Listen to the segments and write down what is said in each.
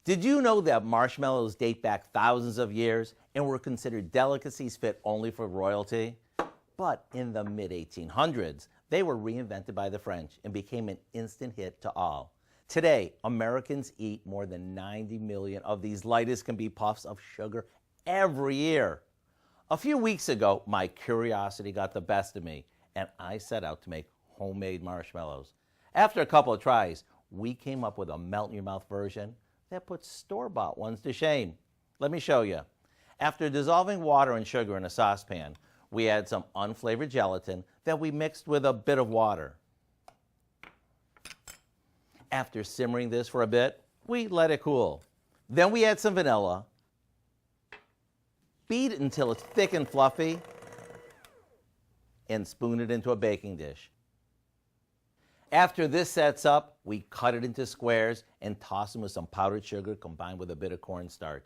Did you know that marshmallows date back thousands of years and were considered delicacies fit only for royalty? But in the mid-1800s, they were reinvented by the French and became an instant hit to all. Today, Americans eat more than 90 million of these light-as-can-be puffs of sugar every year. A few weeks ago, my curiosity got the best of me, and I set out to make homemade marshmallows. After a couple of tries, we came up with a melt-in-your-mouth version that puts store-bought ones to shame. Let me show you. After dissolving water and sugar in a saucepan, we add some unflavored gelatin that we mixed with a bit of water. After simmering this for a bit, we let it cool. Then we add some vanilla, beat it until it's thick and fluffy, and spoon it into a baking dish. After this sets up, we cut it into squares and toss them with some powdered sugar combined with a bit of cornstarch.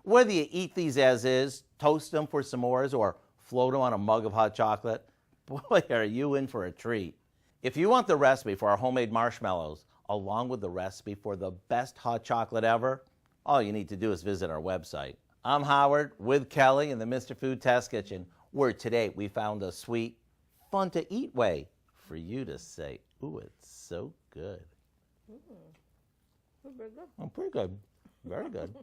Whether you eat these as is, toast them for s'mores, or float them on a mug of hot chocolate, boy, are you in for a treat. If you want the recipe for our homemade marshmallows, along with the recipe for the best hot chocolate ever, all you need to do is visit our website. I'm Howard with Kelly in the Mr. Food Test Kitchen, where today we found a sweet, fun-to-eat way for you to say, ooh, it's so good. Pretty good. Oh, pretty good. Very good.